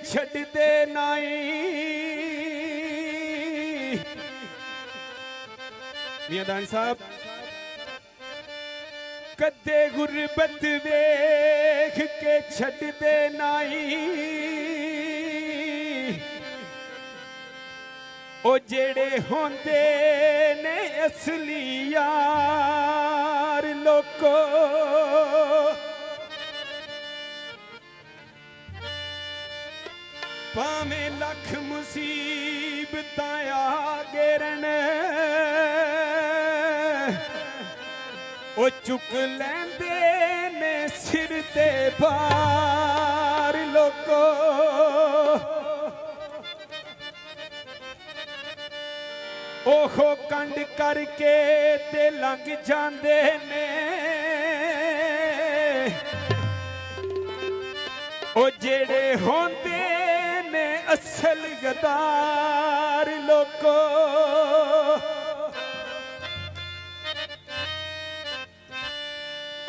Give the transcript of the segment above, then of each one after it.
छड्डदे नाई मियादान साहब कदे गुरबत वेख के छड्डदे नाई ओ जेड़े होंदे ने असली यार लोको भावें लख मुसीबतां आ गिरन ओ चुक लैंदे ने सिर ते भार लोको ओहो कंड करके ते लंघ जांदे ने ओ जेड़े होंदे ने असल गदार लोको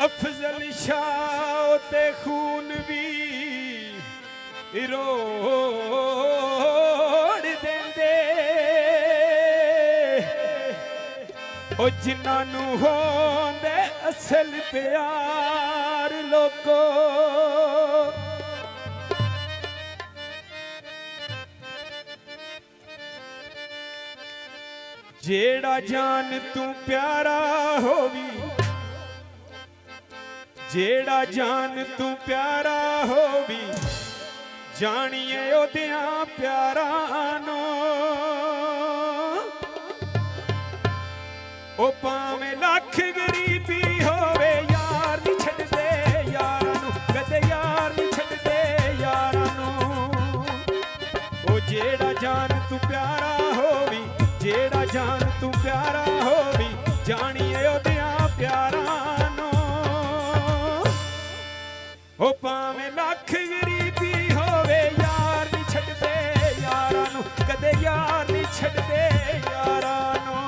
अफजल शाह ते खून भी रोड़ देंदे ओ जिन्हां होंदे असल प्यार लोको जेड़ा जान तू प्यारा होवी जेड़ा जान तू प्यारा होवी जानिए ओदियां प्यारा नो ओ पावें लख गरीबी होवे यार नहीं छड्डदे यारां नू कदे यार नहीं छड्डदे यारां नू ओ जेड़ा जान तू प्यारा होवी जेड़ा जान तू प्यारा होवी जानिए ओदियां प्यारा नो ओ भावें लख गरीबी होवे यार नहीं छड्डदे यारां नू कदे यार नहीं छड्डदे यारां नू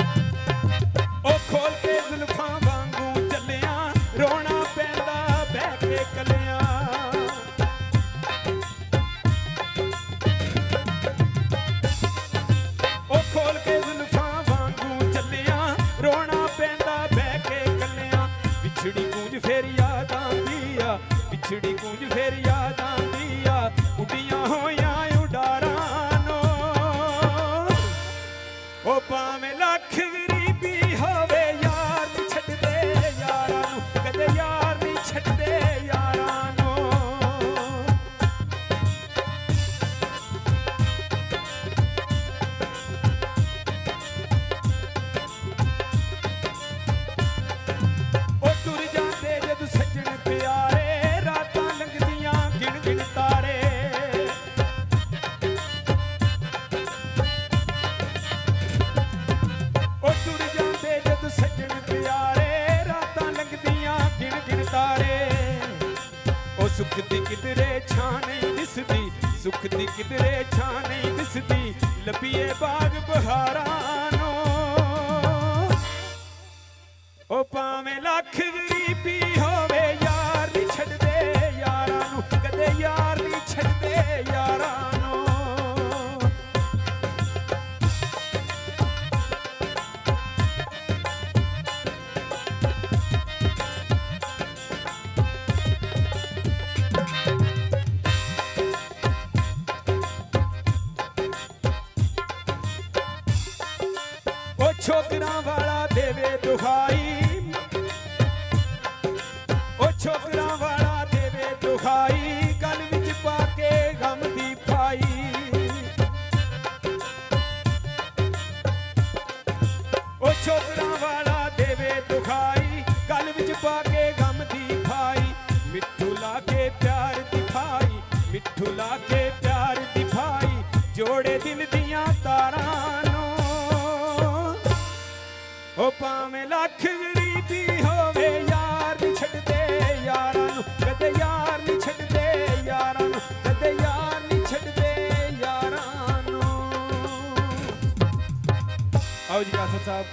ओ खोल के जुल्फां वांगू चलिया रोना पैंदा बह के कलिया ओ खोल के जुल्फां वांगू चलिया रोना पैंदा बह के कलिया पिछड़ी गूंज फेर याद आंदी आ पिछड़ी गूंज फेर याद आंदी आ उड्डियां होइयां उडारां नो ओ भावें लख गरीबी होवे यार नहीं छड्डदे यारां नू कदे यार नहीं छड्डदे यारां नू ओ तुर जांदे जद सज्जण प्यारे रातां लंघदियां गिण गिण तारे ओ तुर जांदे जद सज्जण प्यारे रातां लंघदियां गिण गिण तारे ओ सुख दी किधरे छां नहीं दिसदी सुख दी किधरे छां नहीं दिसदी लभिए बाग बहारां नो ओ भावें लख गरीबी होवे यार नहीं छड्डदे यारां नू कदे यार नहीं छड्डदे यारां नू ओ छोकरां वाला देवे दुहाई ओ छोकरां वाला देवे दुहाई गल विच पाके गम दी पाई ओ छोकरां वाला देवे दुहाई गल विच पाके गम दी पाई मिठू लाके प्यार दिखाई मिठू लाके प्यार दिखाई जोड़े दिल दियां तारां नो ओ भावें लख गरीबी होवे यार नहीं छड्डदे यारां नू कदे यार नहीं छड्डदे यारां नू कदे यार नहीं छड्डदे यारां नू ਆਓ ਜੀ ਕਾਸਰ ਸਾਹਿਬ